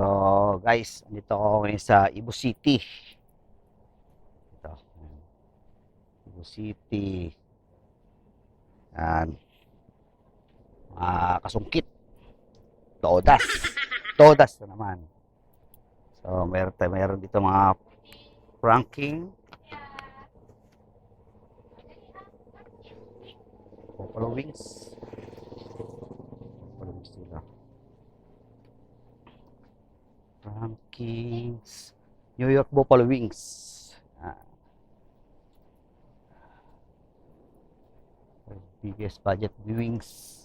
So, guys, dito ako ngayon sa Cebu City. Ito. Cebu City. Yan. Mga kasungkit. Todas. Todas na naman. So, meron dito mga pranking. Buffalo wings. Buffalo wings nila. Prankings. New York Buffalo Wings. Biggest budget wings.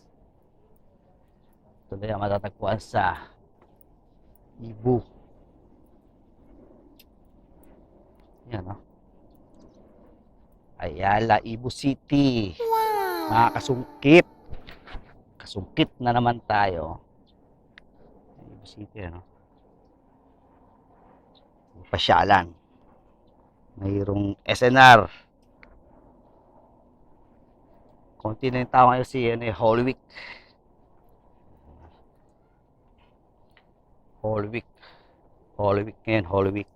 Ito na yung matatagpuan sa Cebu. Yan, no? Ayala, Cebu City. Wow. Mga kasungkit. Kasungkit na naman tayo. Cebu City, ano? Pasyalan. Mayroong SNR. Konti na yung tao ngayon si Holy Week. Holy Week. Holy Week ngayon, Holy Week.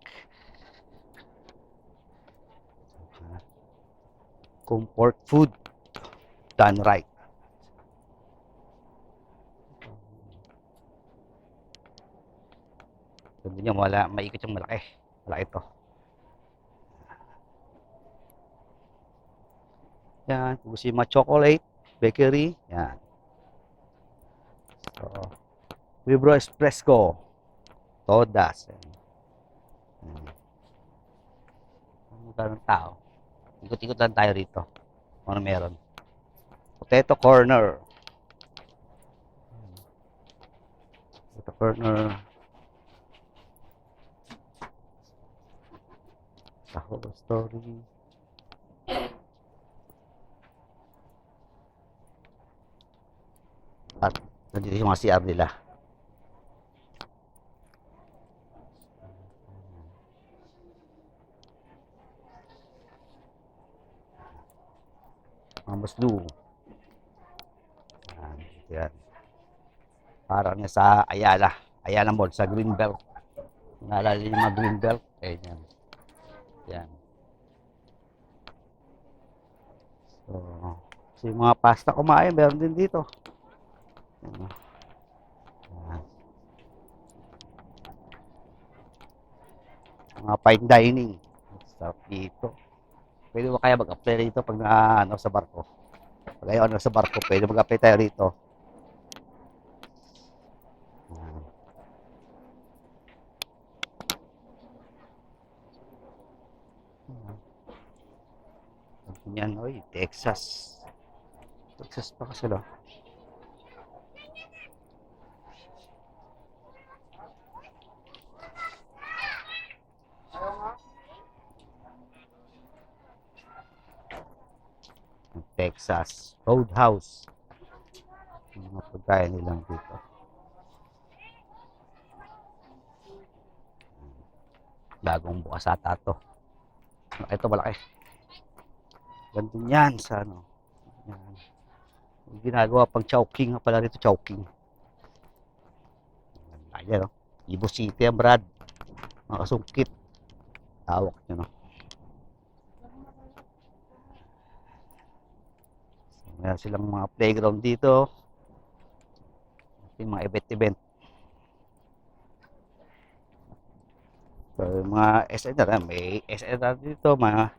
Comfort food done right. Doon din yung maikot yung malaki. Malaki ito. Yan, kung gusto yung mga chocolate, bakery, yan. So, Libro Espresso, Todas. Ang mukha ng tao. Ikot-ikot lang tayo rito. Ano meron? Potato corner. Potato corner. The whole story. At nandito yung mga CR nila. Mga muslu. Yan. Parang niya sa Ayala. Ayala Mall, sa Greenbelt. Naalala niyo yung mga Greenbelt? Eh, yan. Yan. So yung mga pasta kumain, meron din dito. Yan. Mga fine dining. Sarap dito. Pwede mo kaya mag-apply rito pag sa barko. Pag ayaw sa barko, pwede mag-apply tayo rito. Yan, oy, Texas. Texas pa kasi lang. Texas Roadhouse. Yung mga pagkain nilang dito. Bagong bukas ata to. Ito malaki. Ganito yan sa ano. Yan. Ginagawa pang chowking pala rito, chowking. Ayan, no? Cebu City ang brad. Mga kasungkit. Tawak nyo, no? Meron silang mga playground dito. Yung mga event-event. So, mga SNR, may SNR dito, mga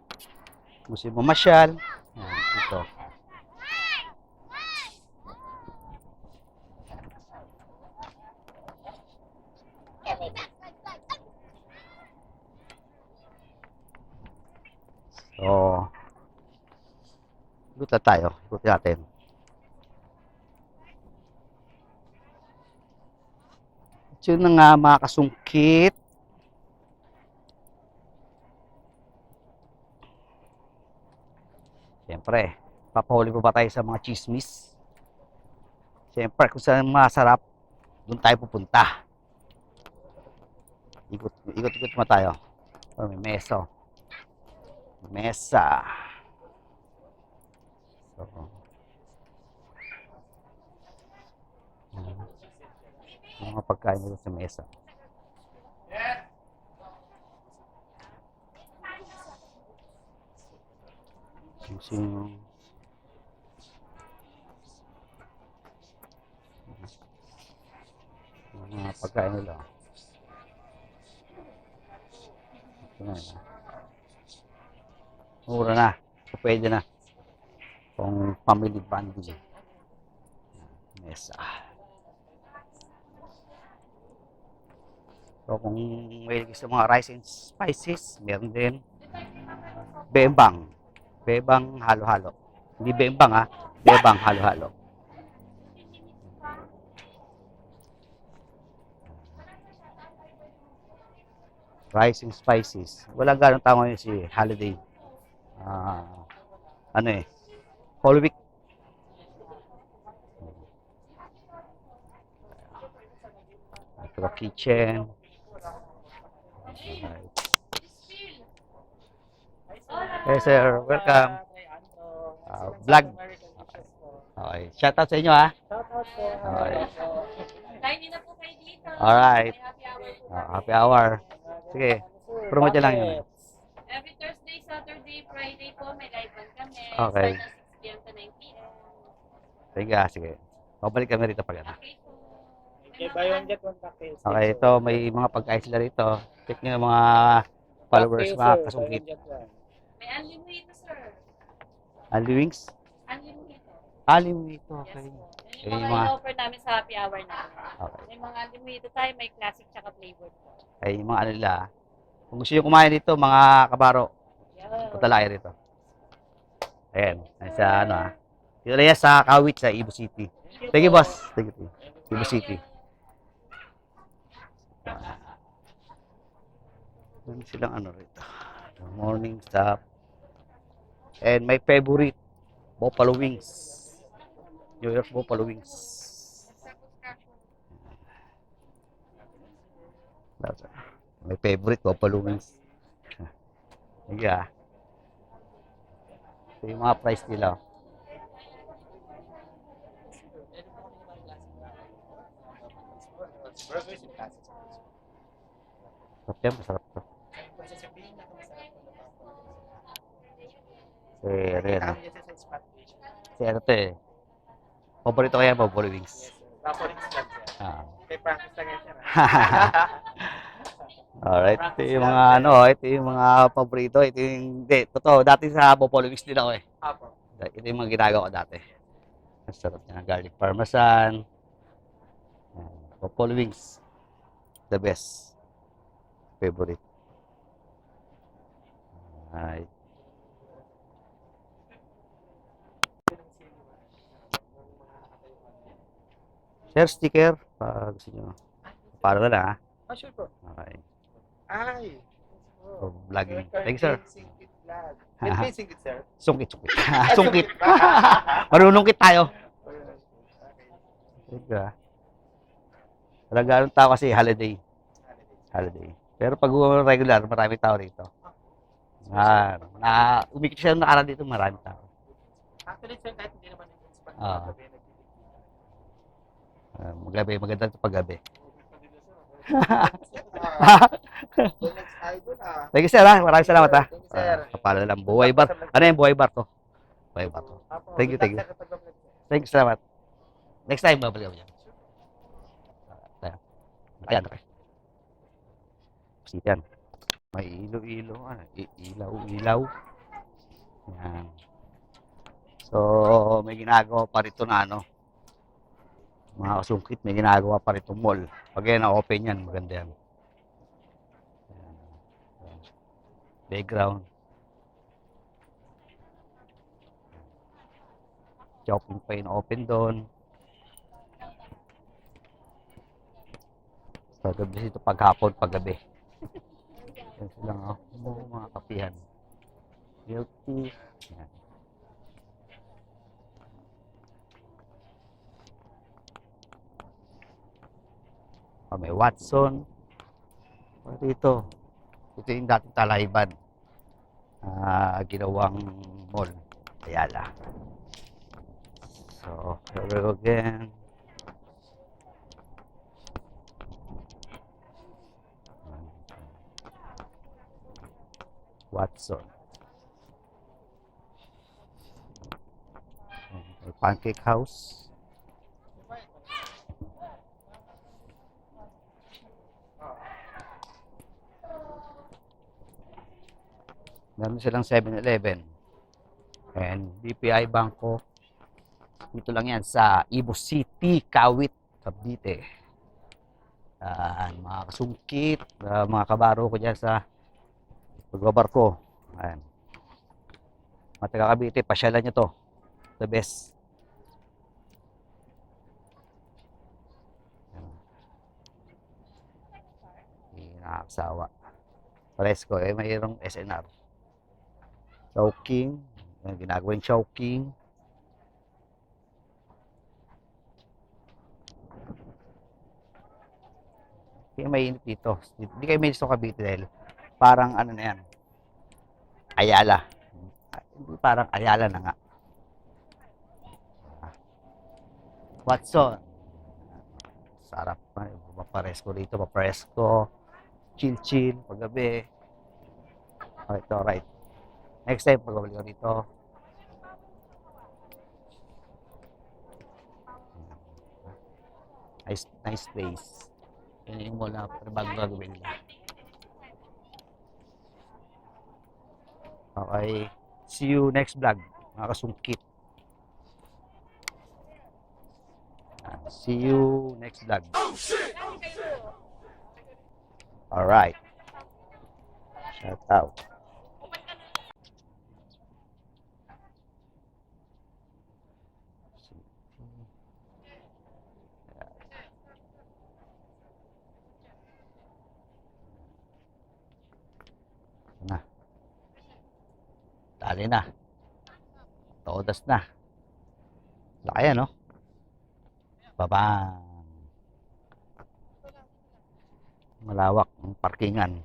musim mamasyal. Dito. So, ikot na tayo. Ikot natin. Ito na nga mga kasungkit. Siyempre, papahuli pa ba tayo sa mga chismis? Siyempre, kung saan masarap, doon tayo pupunta. Ikot-ikot mo tayo. Oh, may meso. Mesa. So, mga pagkain nila sa mesa. Sino? Mga pagkain nila. Ito na. Mura na. Pwede na. Kung family bundle. Mesa. So kung may gusto mga rice and spices, meron din. Bembang. Bembang halo-halo. Hindi bembang ha. Bembang halo-halo. Rice and spices. Wala ganong tama yun si holiday. Ano eh. Whole week. Ito kitchen. Alright. Hey sir, welcome. Vlog. Okay. Shout out sa inyo ha. Okay. Kainin na po kayo dito. Alright. May happy hour po. Happy hour. Sige. Promote lang yun. Every Thursday, Saturday, Friday po may live band kami. Okay. Start ng 6 p.m. to 9 p.m. Sige. Babalik kami rito pag ano. Okay po. Okay, buy one get one cocktails. Okay, ito may mga pagkain sila rito. Check nyo yung mga followers, mga kasungkit. May unlimited, sir. Ali wings? Unlimited. Ali wings, okay. Yes, po. Yung mga in-offer namin sa happy hour namin. Okay. May mga unlimited tayo, may classic tsaka flavored po. Ay, yung mga ano nila. Kung gusto nyo kumain dito, mga kabaro, punta lang kayo rito. Ayan, sa ano ha. Dito na yan sa Kawit, sa Ibu City. Thank you, boss. Thank you. Ibu City. Meron silang ano rito. Morning stop. And my favorite, buffalo wings. New York buffalo wings. My favorite, buffalo wings. Yeah. Ito yung mga price nila. Masarap to. Si ano to eh. Paborito ko yan, buffalo wings. Kay practice lang yan, sir. Alright, ito yung mga ano, ito yung mga paborito, ito yung, hindi, totoo, dati sa buffalo wings din ako eh. Apo. Ito yung mga ginagawa ko dati. Ang sarap niya, garlic parmesan, buffalo wings, the best, favorite. Alright. Share sticker, pag gusto nyo. Para na lang ha. Ah, sure po. Okay. Ay. So, vlogging. Thank you, sir. Singkit vlog. May singkit, sir. Sungkit. Sungkit. Marunungkit tayo. Teka. Talaga tao kasi holiday. Pero pag regular, marami tao rito. Umikot siya nakaraan dito, marami tao. Actually, sir, kahit hindi naman yung spot Magabi, maganda ito paggabi. Thank you, sir. Maraming salamat ha. Thank you, sir. Kapala lang. Buhay bar. Ano yung buhay bar to? Buhay bar to. Thank you. Thank you, salamat. Next time, babalik ako dyan. Ayan, okay. Yan. May ilo-ilo. Ilaw. Yan. So, may ginagawa pa rito na ano. Mga kasungkit, may ginagawa pa rito mall. Pag yan, na-open yan, maganda yan. Background. Shopping pa yun, open doon. Paggabi dito, paghapon, paggabi. Yan silang mga kapihan. Guilty. Yan. May Watson. Dito. Ito yung dating Talayban. Ginawang mall. Ayala. So, here we go again. Watson. Pancake House. Meron silang 7-Eleven. And BPI Bangko. Dito lang yan sa Ibu City, Kawit, Cavite. Mga kasungkit, mga kabaro ko dyan sa pagbabarko. Ayan. Mga taga Cavite, pasyalan nyo to. The best. Hindi nakakasawa. Pares ko, mayroong SNR. Chowking. Ayan, ginagawa yung chowking. Hindi mainit dito. Hindi kayo mainit sa Cavite dahil parang ano na yan. Ayala. Hindi parang Ayala na nga. Watson. Sarap pa. Maparesko dito. Maparesko. Chill-chill. Paggabi. Alright, alright. Next time, pag-balik ko dito. Nice place. Yan yung mula bago gagawin nila. Okay. See you next vlog. Mga kasungkit. See you next vlog. Alright. Shout out. Na. Dali na. Todas na. Laki no? Babang. Malawak ang parkingan.